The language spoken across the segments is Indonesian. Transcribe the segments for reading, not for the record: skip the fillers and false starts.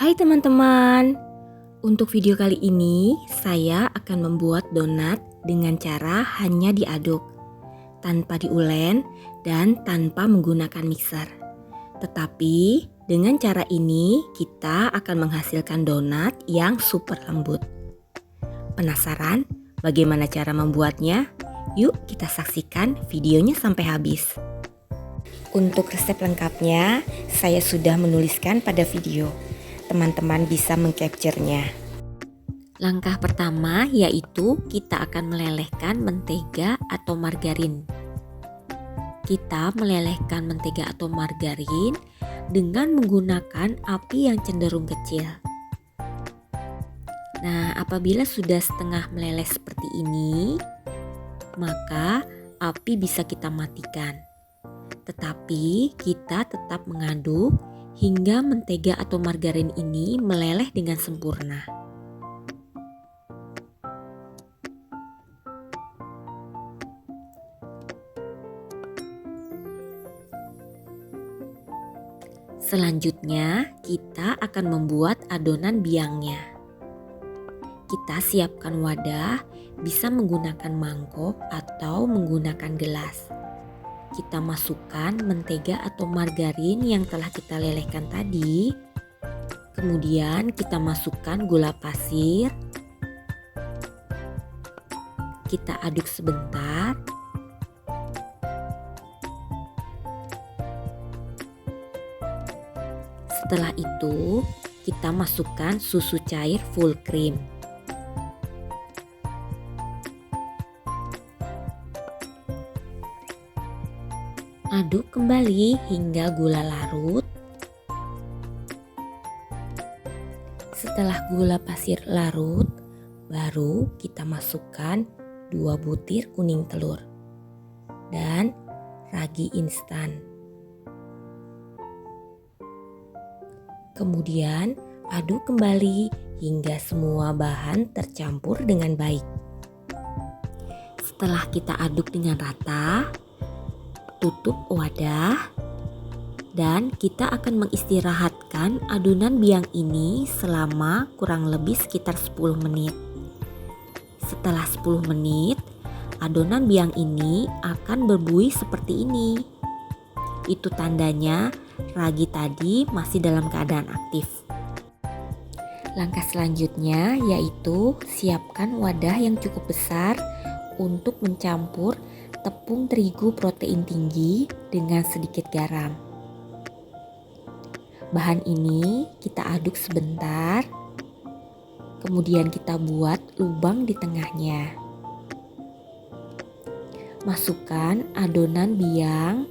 Hai teman-teman, untuk video kali ini saya akan membuat donat dengan cara hanya diaduk, tanpa diulen dan tanpa menggunakan mixer. Tetapi dengan cara ini kita akan menghasilkan donat yang super lembut. Penasaran bagaimana cara membuatnya? Yuk kita saksikan videonya sampai habis. Untuk resep lengkapnya saya sudah menuliskan pada video. Teman-teman bisa mengcapture-nya. Langkah pertama yaitu kita akan melelehkan mentega atau margarin. Kita melelehkan mentega atau margarin dengan menggunakan api yang cenderung kecil. Nah, apabila sudah setengah meleleh seperti ini, maka api bisa kita matikan. Tetapi kita tetap mengaduk hingga mentega atau margarin ini meleleh dengan sempurna. Selanjutnya, kita akan membuat adonan biangnya. Kita siapkan wadah, bisa menggunakan mangkok atau menggunakan gelas. Kita masukkan mentega atau margarin yang telah kita lelehkan tadi. Kemudian kita masukkan gula pasir. Kita aduk sebentar. Setelah itu, kita masukkan susu cair full cream. Aduk kembali hingga gula larut. Setelah gula pasir larut, baru kita masukkan 2 butir kuning telur dan ragi instan. Kemudian aduk kembali hingga semua bahan tercampur dengan baik. Setelah kita aduk dengan rata, tutup wadah dan kita akan mengistirahatkan adonan biang ini selama kurang lebih sekitar 10 menit. Setelah 10 menit, adonan biang ini akan berbuih seperti ini. Itu tandanya ragi tadi masih dalam keadaan aktif. Langkah selanjutnya yaitu siapkan wadah yang cukup besar untuk mencampur tepung terigu protein tinggi dengan sedikit garam. Bahan ini kita aduk sebentar, kemudian kita buat lubang di tengahnya. Masukkan adonan biang,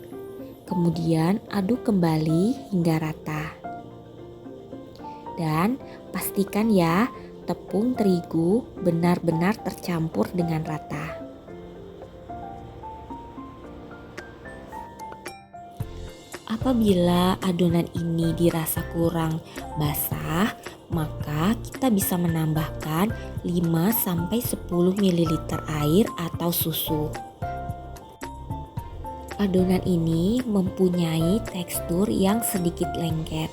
kemudian aduk kembali hingga rata. Dan pastikan ya tepung terigu benar-benar tercampur dengan rata. Apabila adonan ini dirasa kurang basah, maka kita bisa menambahkan 5-10 ml air atau susu. Adonan ini mempunyai tekstur yang sedikit lengket.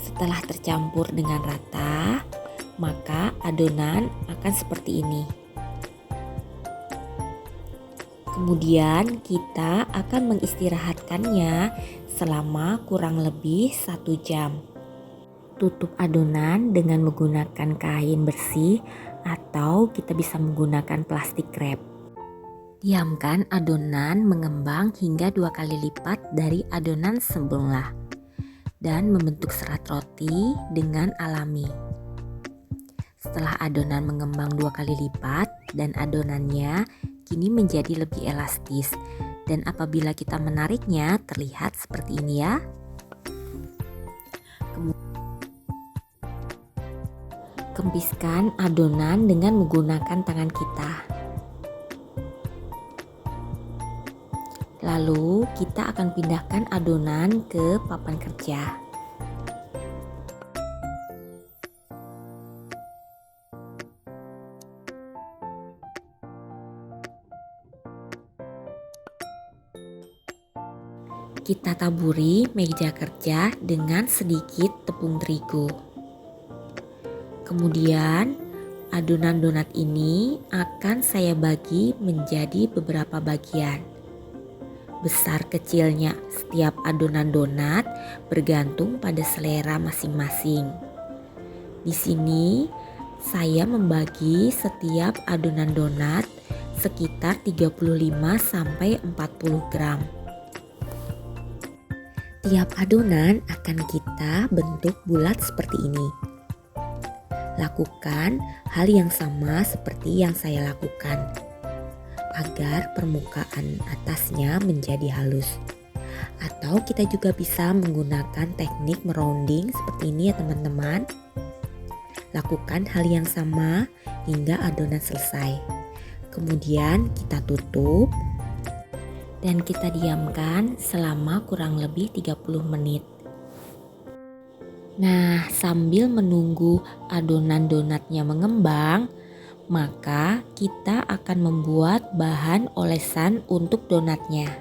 Setelah tercampur dengan rata, maka adonan akan seperti ini. Kemudian kita akan mengistirahatkannya selama kurang lebih 1 jam. Tutup adonan dengan menggunakan kain bersih atau kita bisa menggunakan plastik wrap. Diamkan adonan mengembang hingga 2 kali lipat dari adonan semula dan membentuk serat roti dengan alami. Setelah adonan mengembang 2 kali lipat dan adonannya kini menjadi lebih elastis, dan apabila kita menariknya terlihat seperti ini ya. Kempiskan adonan dengan menggunakan tangan kita. Lalu kita akan pindahkan adonan ke papan kerja. Kita taburi meja kerja dengan sedikit tepung terigu. Kemudian adonan donat ini akan saya bagi menjadi beberapa bagian. Besar kecilnya setiap adonan donat bergantung pada selera masing-masing. Di sini saya membagi setiap adonan donat sekitar 35 sampai 40 gram. Tiap adonan akan kita bentuk bulat seperti ini. Lakukan hal yang sama seperti yang saya lakukan, agar permukaan atasnya menjadi halus. Atau kita juga bisa menggunakan teknik merounding seperti ini ya teman-teman. Lakukan hal yang sama hingga adonan selesai. Kemudian kita tutup dan kita diamkan selama kurang lebih 30 menit. Nah, sambil menunggu adonan donatnya mengembang, maka kita akan membuat bahan olesan untuk donatnya.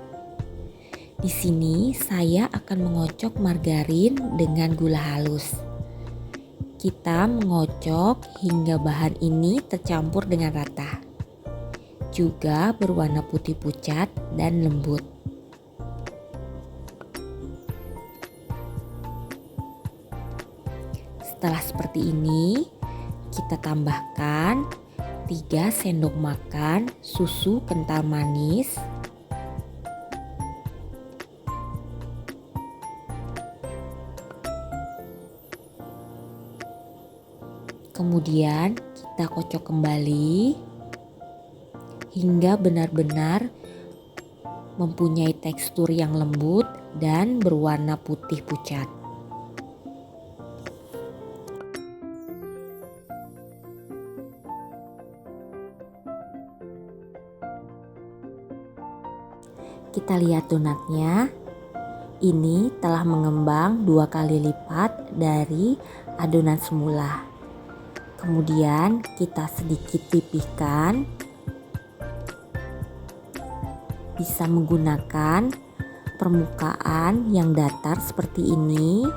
Di sini saya akan mengocok margarin dengan gula halus. Kita mengocok hingga bahan ini tercampur dengan rata. Juga berwarna putih pucat dan lembut. Setelah seperti ini, kita tambahkan 3 sendok makan susu kental manis, kemudian kita kocok kembali hingga benar-benar mempunyai tekstur yang lembut dan berwarna putih pucat. Kita lihat donatnya, ini telah mengembang 2 kali lipat dari adonan semula. Kemudian kita sedikit pipihkan, bisa menggunakan permukaan yang datar seperti ini.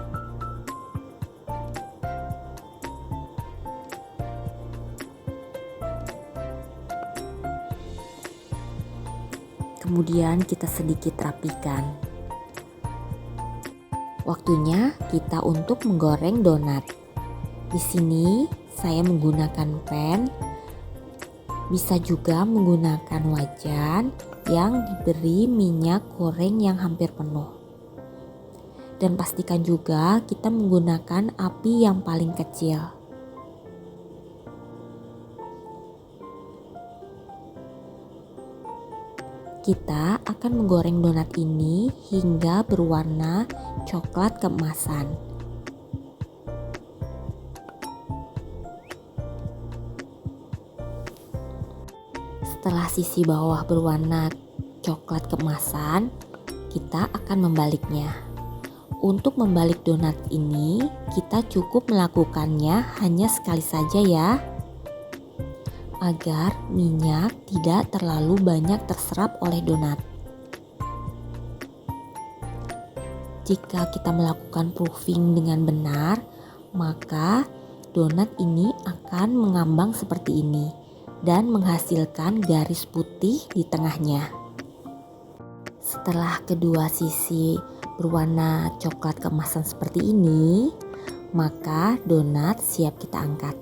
Kemudian kita sedikit rapikan. Waktunya kita untuk menggoreng donat. Di sini saya menggunakan pan, bisa juga menggunakan wajan yang diberi minyak goreng yang hampir penuh. Dan pastikan juga kita menggunakan api yang paling kecil. Kita akan menggoreng donat ini hingga berwarna coklat keemasan. Setelah sisi bawah berwarna coklat keemasan, kita akan membaliknya. Untuk membalik donat ini, kita cukup melakukannya hanya sekali saja ya, agar minyak tidak terlalu banyak terserap oleh donat. Jika kita melakukan proofing dengan benar, maka donat ini akan mengambang seperti ini dan menghasilkan garis putih di tengahnya. Setelah kedua sisi berwarna coklat keemasan seperti ini, maka donat siap kita angkat.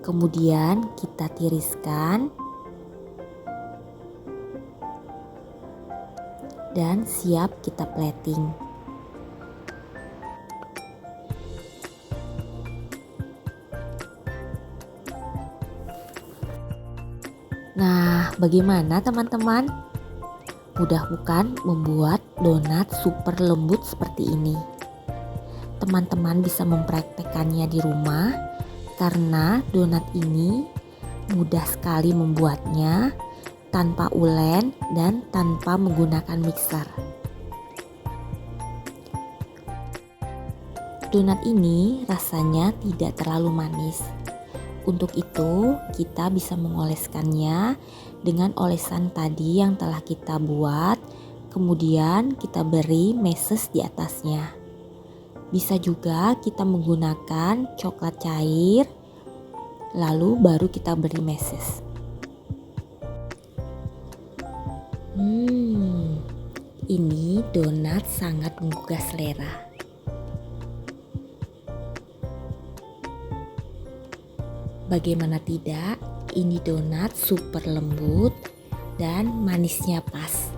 Kemudian kita tiriskan dan siap kita plating. Nah, bagaimana teman-teman? Mudah bukan membuat donat super lembut seperti ini? Teman-teman bisa mempraktekkannya di rumah, karena donat ini mudah sekali membuatnya tanpa ulen dan tanpa menggunakan mixer. Donat ini rasanya tidak terlalu manis. Untuk itu kita bisa mengoleskannya dengan olesan tadi yang telah kita buat, kemudian kita beri meses di atasnya. Bisa juga kita menggunakan coklat cair, lalu baru kita beri meses. Ini donat sangat menggugah selera. Bagaimana tidak, ini donat super lembut dan manisnya pas.